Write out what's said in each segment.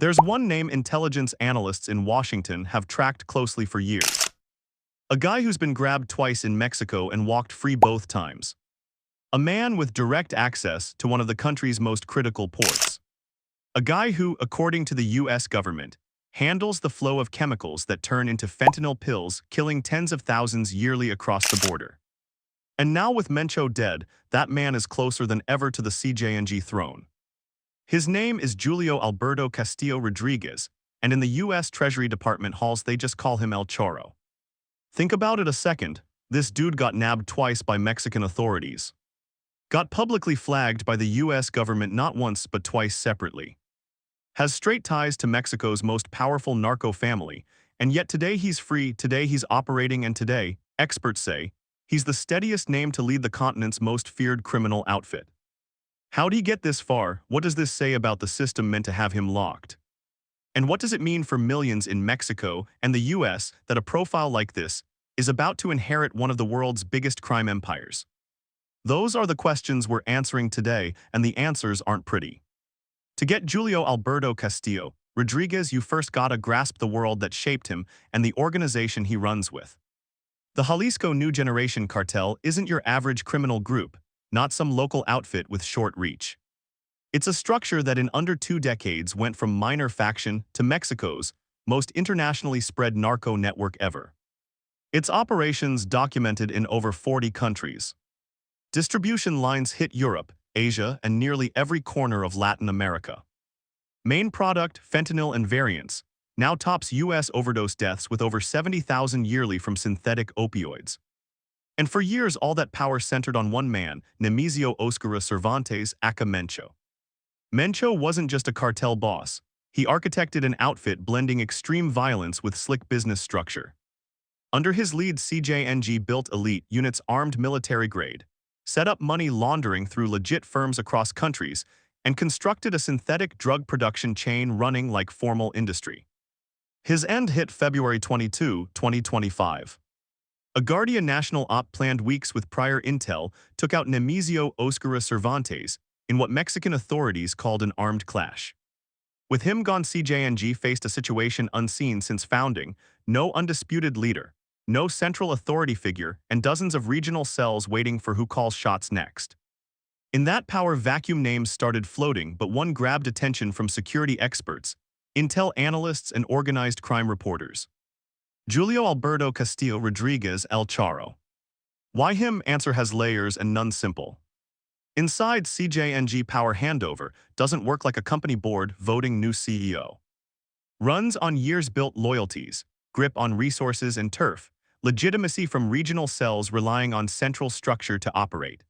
There's one name intelligence analysts in Washington have tracked closely for years. A guy who's been grabbed twice in Mexico and walked free both times. A man with direct access to one of the country's most critical ports. A guy who, according to the US government, handles the flow of chemicals that turn into fentanyl pills, killing tens of thousands yearly across the border. And now with Mencho dead, that man is closer than ever to the Cjng throne. His name is Julio Alberto Castillo Rodríguez, and in the US Treasury Department halls they just call him El Chorro. Think about it a second, this dude got nabbed twice by Mexican authorities. Got publicly flagged by the US government not once but twice separately. Has straight ties to Mexico's most powerful narco family, and yet today he's free, today he's operating, and today, experts say, he's the steadiest name to lead the continent's most feared criminal outfit. How'd he get this far? What does this say about the system meant to have him locked? And what does it mean for millions in Mexico and the US that a profile like this is about to inherit one of the world's biggest crime empires? Those are the questions we're answering today, and the answers aren't pretty. To get Julio Alberto Castillo Rodríguez, you first gotta grasp the world that shaped him and the organization he runs with. The Jalisco New Generation Cartel isn't your average criminal group, not some local outfit with short reach. It's a structure that in under 2 decades went from minor faction to Mexico's most internationally spread narco network ever. Its operations documented in over 40 countries. Distribution lines hit Europe, Asia, and nearly every corner of Latin America. Main product, fentanyl and variants, now tops US overdose deaths with over 70,000 yearly from synthetic opioids. And for years all that power centered on one man, Nemesio Oseguera Cervantes, aka Mencho. Mencho wasn't just a cartel boss, he architected an outfit blending extreme violence with slick business structure. Under his lead, Cjng built elite units armed military grade, set up money laundering through legit firms across countries, and constructed a synthetic drug production chain running like formal industry. His end hit February 22, 2025. A Guardia National op planned weeks with prior intel took out Nemesio Oseguera Cervantes in what Mexican authorities called an armed clash. With him gone, Cjng faced a situation unseen since founding: no undisputed leader, no central authority figure, and dozens of regional cells waiting for who calls shots next. In that power vacuum, names started floating, but one grabbed attention from security experts, intel analysts, and organized crime reporters. Julio Alberto Castillo Rodríguez, El Chorro. Why him? Answer has layers and none simple. Inside, Cjng power handover doesn't work like a company board voting new CEO. Runs on years-built loyalties, grip on resources and turf, legitimacy from regional cells relying on central structure to operate.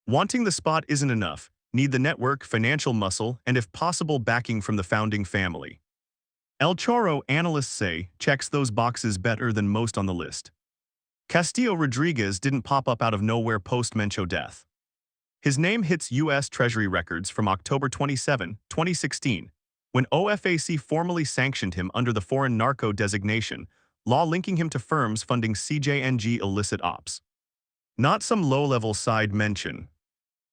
Wanting the spot isn't enough, need the network, financial muscle, and if possible backing from the founding family. El Chorro, analysts say, checks those boxes better than most on the list. Castillo Rodríguez didn't pop up out of nowhere post-Mencho death. His name hits US Treasury records from October 27, 2016, when OFAC formally sanctioned him under the foreign narco designation, law linking him to firms funding Cjng illicit ops. Not some low-level side mention.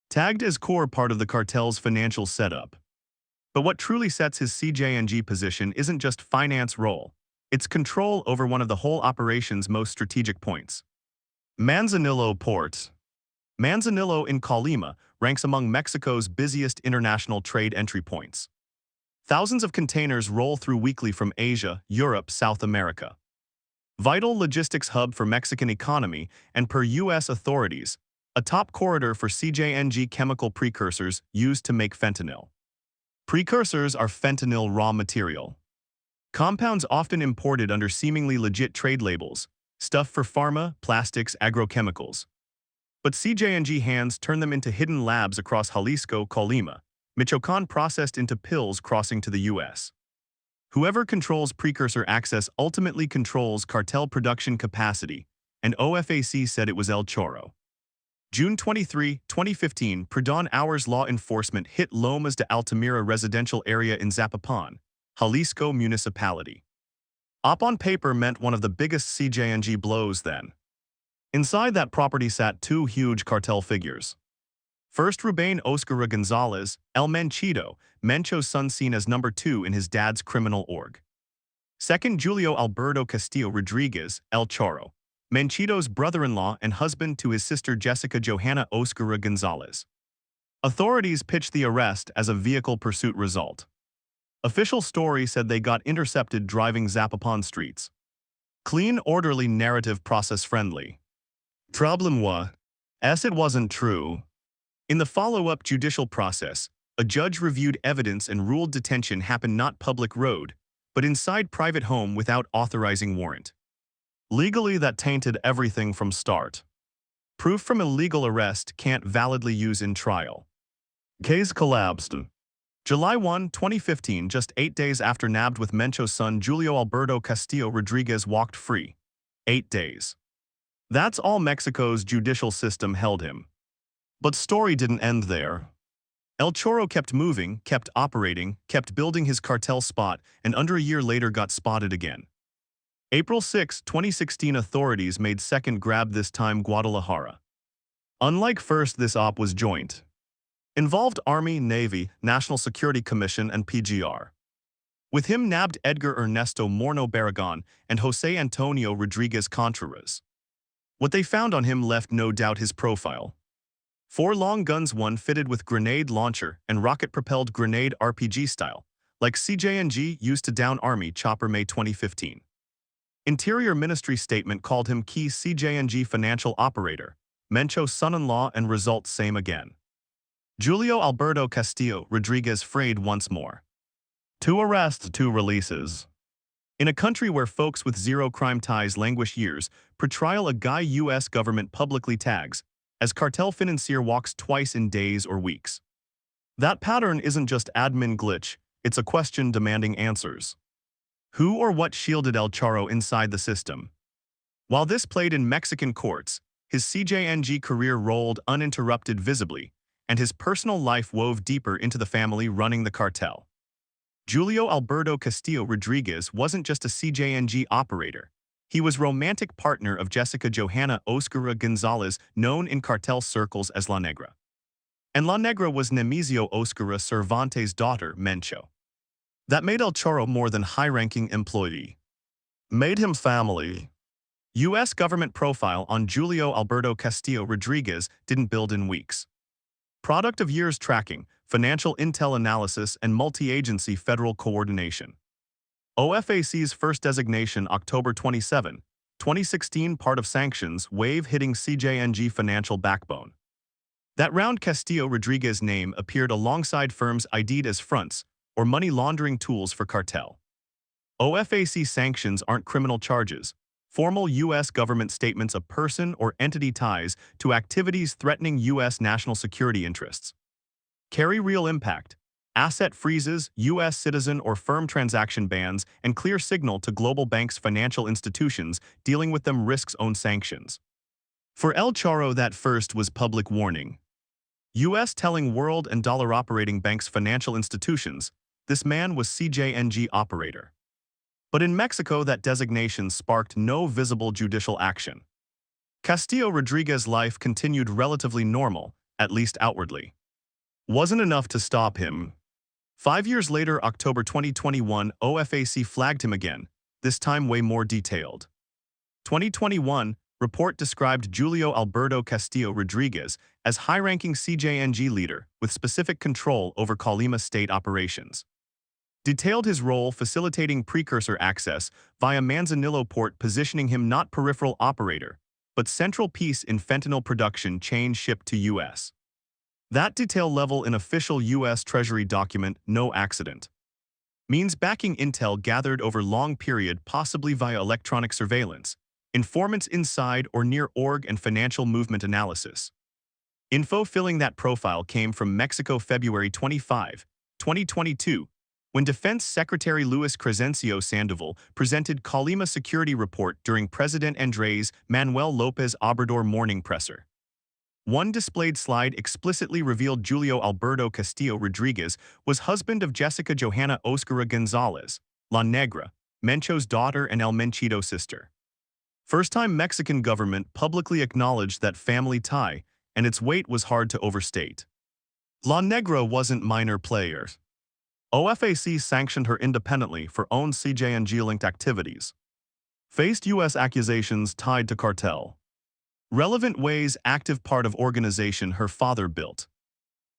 Tagged as core part of the cartel's financial setup. But what truly sets his Cjng position isn't just finance role, it's control over one of the whole operation's most strategic points. Manzanillo Port. Manzanillo in Colima ranks among Mexico's busiest international trade entry points. Thousands of containers roll through weekly from Asia, Europe, South America. Vital logistics hub for Mexican economy and, per US authorities, a top corridor for Cjng chemical precursors used to make fentanyl. Precursors are fentanyl raw material. Compounds often imported under seemingly legit trade labels, stuff for pharma, plastics, agrochemicals. But Cjng hands turn them into hidden labs across Jalisco, Colima, Michoacán, processed into pills crossing to the US. Whoever controls precursor access ultimately controls cartel production capacity, and OFAC said it was El Chorro. June 23, 2015, pre-dawn hours, law enforcement hit Lomas de Altamira residential area in Zapopan, Jalisco municipality. Op on paper meant one of the biggest Cjng blows then. Inside that property sat 2 huge cartel figures. First, Ruben Oseguera Gonzalez, El Menchito, Mencho's son, seen as number 2 in his dad's criminal org. Second, Julio Alberto Castillo Rodríguez, El Chorro, Menchito's brother-in-law and husband to his sister Jessica Johanna Oseguera Gonzalez. Authorities pitched the arrest as a vehicle pursuit result. Official story said they got intercepted driving Zapopan streets. Clean, orderly narrative, process-friendly. Problem was, it wasn't true. In the follow-up judicial process, a judge reviewed evidence and ruled detention happened not public road, but inside private home without authorizing warrant. Legally, that tainted everything from start. Proof from illegal arrest can't validly use in trial. Case collapsed. July 1, 2015, just 8 days after nabbed with Mencho's son Julio Alberto Castillo Rodríguez walked free. 8 days. That's all Mexico's judicial system held him. But story didn't end there. El Chorro kept moving, kept operating, kept building his cartel spot, and under a year later got spotted again. April 6, 2016, authorities made second grab, this time Guadalajara. Unlike first, this op was joint. Involved Army, Navy, National Security Commission, and PGR. With him nabbed Edgar Ernesto Moreno Barragan and Jose Antonio Rodriguez Contreras. What they found on him left no doubt his profile. 4 long guns, one fitted with grenade launcher and rocket-propelled grenade RPG style, like Cjng used to down Army chopper, May 2015. Interior Ministry statement called him key Cjng financial operator, Mencho's son-in-law, and results same again. Julio Alberto Castillo Rodríguez frayed once more. 2 arrests, 2 releases. In a country where folks with zero crime ties languish years, pretrial, a guy U.S. government publicly tags as cartel financier walks twice in days or weeks. That pattern isn't just admin glitch, it's a question demanding answers. Who or what shielded El Chorro inside the system? While this played in Mexican courts, his Cjng career rolled uninterrupted visibly, and his personal life wove deeper into the family running the cartel. Julio Alberto Castillo Rodríguez wasn't just a Cjng operator. He was romantic partner of Jessica Johanna Oseguera Gonzalez, known in cartel circles as La Negra. And La Negra was Nemesio Oseguera Cervantes' daughter, Mencho. That made El Chorro more than high-ranking employee. Made him family. U.S. government profile on Julio Alberto Castillo Rodríguez didn't build in weeks. Product of years tracking, financial intel analysis, and multi-agency federal coordination. OFAC's first designation, October 27, 2016, part of sanctions, wave hitting Cjng financial backbone. That round Castillo Rodríguez name appeared alongside firms ID'd as fronts or money laundering tools for cartel. OFAC sanctions aren't criminal charges, formal U.S. government statements of person or entity ties to activities threatening U.S. national security interests. Carry real impact. Asset freezes, U.S. citizen or firm transaction bans, and clear signal to global banks, financial institutions dealing with them risks own sanctions. For El Chorro, that first was public warning. U.S. telling world and dollar operating banks, financial institutions, this man was Cjng operator. But in Mexico, that designation sparked no visible judicial action. Castillo Rodríguez's life continued relatively normal, at least outwardly. Wasn't enough to stop him. 5 years later, October 2021, OFAC flagged him again, this time way more detailed. 2021, report described Julio Alberto Castillo Rodríguez as high-ranking Cjng leader with specific control over Colima state operations. Detailed his role facilitating precursor access via Manzanillo port, positioning him not peripheral operator, but central piece in fentanyl production chain shipped to U.S. That detail level in official U.S. Treasury document, no accident. Means backing intel gathered over long period, possibly via electronic surveillance, informants inside or near org, and financial movement analysis. Info filling that profile came from Mexico, February 25, 2022, when Defense Secretary Luis Crescencio Sandoval presented Colima security report during President Andrés Manuel López Obrador morning presser. One displayed slide explicitly revealed Julio Alberto Castillo Rodríguez was husband of Jessica Johanna Oseguera Gonzalez, La Negra, Mencho's daughter and El Menchito sister. First time Mexican government publicly acknowledged that family tie, and its weight was hard to overstate. La Negra wasn't minor players. OFAC sanctioned her independently for own Cjng-linked activities. Faced U.S. accusations tied to cartel. Relevant ways active part of organization her father built.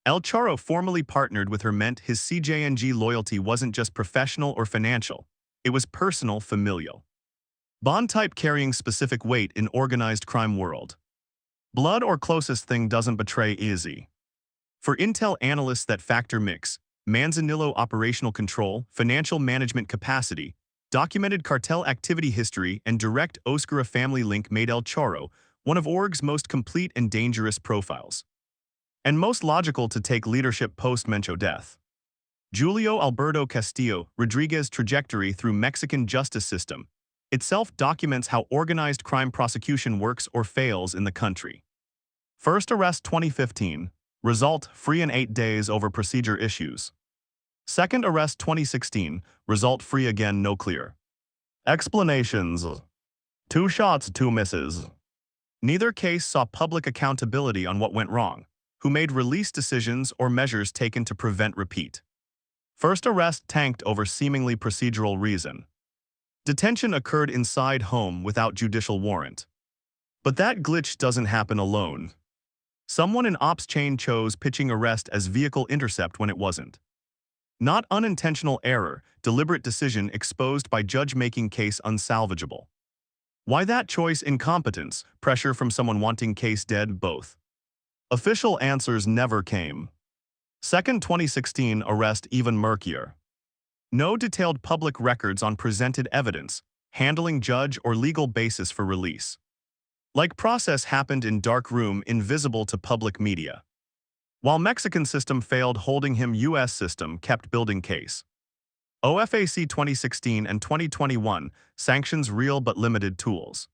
El Chorro formally partnered with her meant his Cjng loyalty wasn't just professional or financial, it was personal, familial. Bond type carrying specific weight in organized crime world. Blood or closest thing doesn't betray easy. For intel analysts that factor mix, Manzanillo operational control, financial management capacity, documented cartel activity history, and direct Oseguera family link made El Chorro one of org's most complete and dangerous profiles. And most logical to take leadership post-Mencho death. Julio Alberto Castillo Rodríguez trajectory through Mexican justice system itself documents how organized crime prosecution works or fails in the country. First arrest 2015, result free in 8 days over procedure issues. Second arrest 2016, result free again no clear. Explanations. 2 shots, 2 misses. Neither case saw public accountability on what went wrong, who made release decisions or measures taken to prevent repeat. First arrest tanked over seemingly procedural reason. Detention occurred inside home without judicial warrant. But that glitch doesn't happen alone. Someone in ops chain chose pitching arrest as vehicle intercept when it wasn't. Not unintentional error, deliberate decision exposed by judge making case unsalvageable. Why that choice? Incompetence, pressure from someone wanting case dead, both. Official answers never came. Second 2016 arrest even murkier. No detailed public records on presented evidence, handling judge or legal basis for release. Like process happened in dark room invisible to public media. While Mexican system failed holding him, US system kept building case. OFAC 2016 and 2021 sanctions real but limited tools.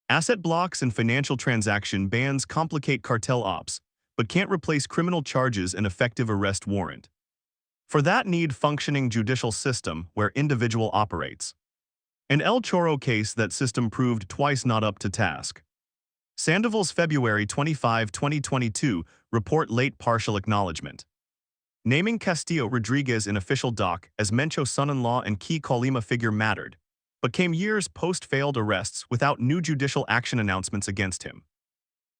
Asset blocks and financial transaction bans complicate cartel ops, but can't replace criminal charges and effective arrest warrant. For that need functioning judicial system where individual operates. In El Chorro case that system proved twice not up to task. Sandoval's February 25, 2022 report late partial acknowledgement. Naming Castillo Rodríguez in official doc as Mencho's son-in-law and key Colima figure mattered, but came years post failed arrests without new judicial action announcements against him.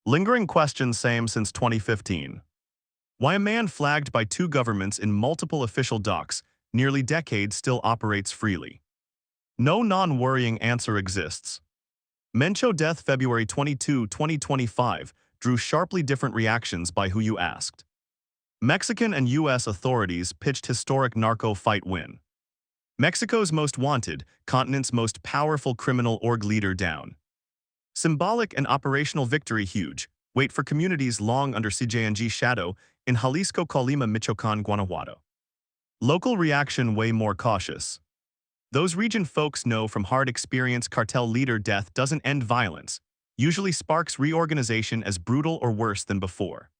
Lingering questions same since 2015. Why a man flagged by 2 governments in multiple official docs, nearly decades still operates freely. No non-worrying answer exists. Mencho death February 22, 2025 drew sharply different reactions by who you asked. Mexican and U.S. authorities pitched historic narco fight win. Mexico's most wanted, continent's most powerful criminal org leader down. Symbolic and operational victory huge, wait for communities long under Cjng shadow in Jalisco, Colima, Michoacán, Guanajuato. Local reaction way more cautious. Those region folks know from hard experience cartel leader death doesn't end violence, usually sparks reorganization as brutal or worse than before.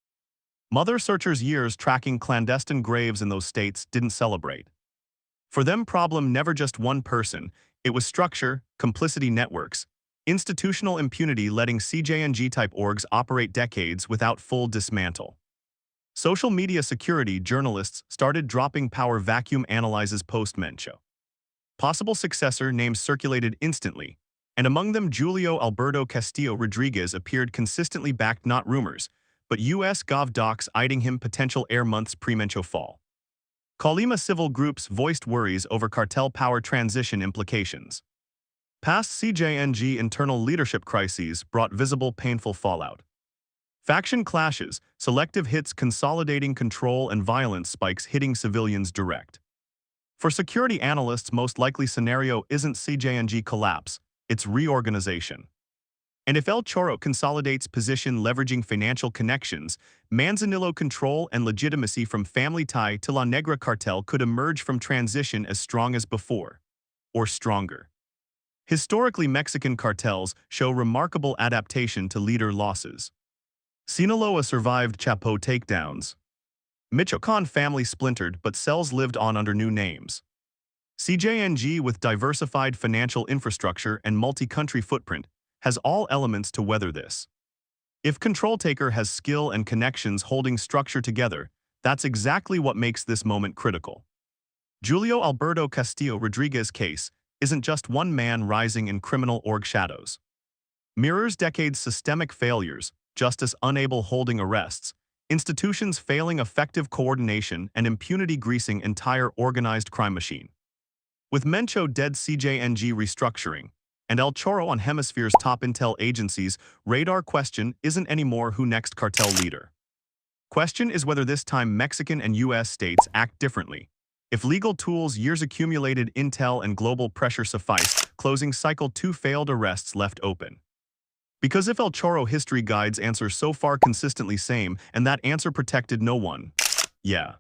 Mother searchers' years tracking clandestine graves in those states didn't celebrate. For them problem never just one person, it was structure, complicity networks, institutional impunity letting Cjng-type orgs operate decades without full dismantle. Social media security journalists started dropping power vacuum analyzes post-Mencho. Possible successor names circulated instantly, and among them Julio Alberto Castillo Rodríguez appeared consistently backed not rumors, but U.S. Gov docs eyeing him potential heir months pre-Mencho fall. Colima civil groups voiced worries over cartel power transition implications. Past Cjng internal leadership crises brought visible painful fallout. Faction clashes, selective hits consolidating control and violence spikes hitting civilians direct. For security analysts most likely scenario isn't Cjng collapse, it's reorganization. And if El Chorro consolidates position leveraging financial connections, Manzanillo control and legitimacy from family tie to La Negra cartel could emerge from transition as strong as before, or stronger. Historically, Mexican cartels show remarkable adaptation to leader losses. Sinaloa survived Chapo takedowns. Michoacán family splintered but cells lived on under new names. Cjng with diversified financial infrastructure and multi-country footprint has all elements to weather this. If control taker has skill and connections holding structure together, That's exactly what makes this moment critical. Julio Alberto Castillo Rodríguez case isn't just one man rising in criminal org shadows. Mirrors decades systemic failures, justice unable holding arrests, institutions failing effective coordination and impunity greasing entire organized crime machine. With Mencho dead Cjng restructuring, and El Chorro on Hemisphere's top intel agencies, radar question isn't anymore who next cartel leader. Question is whether this time Mexican and US states act differently. If legal tools, years accumulated intel and global pressure suffice, closing cycle 2 failed arrests left open. Because if El Chorro history guides answer so far consistently same, and that answer protected no one. Yeah.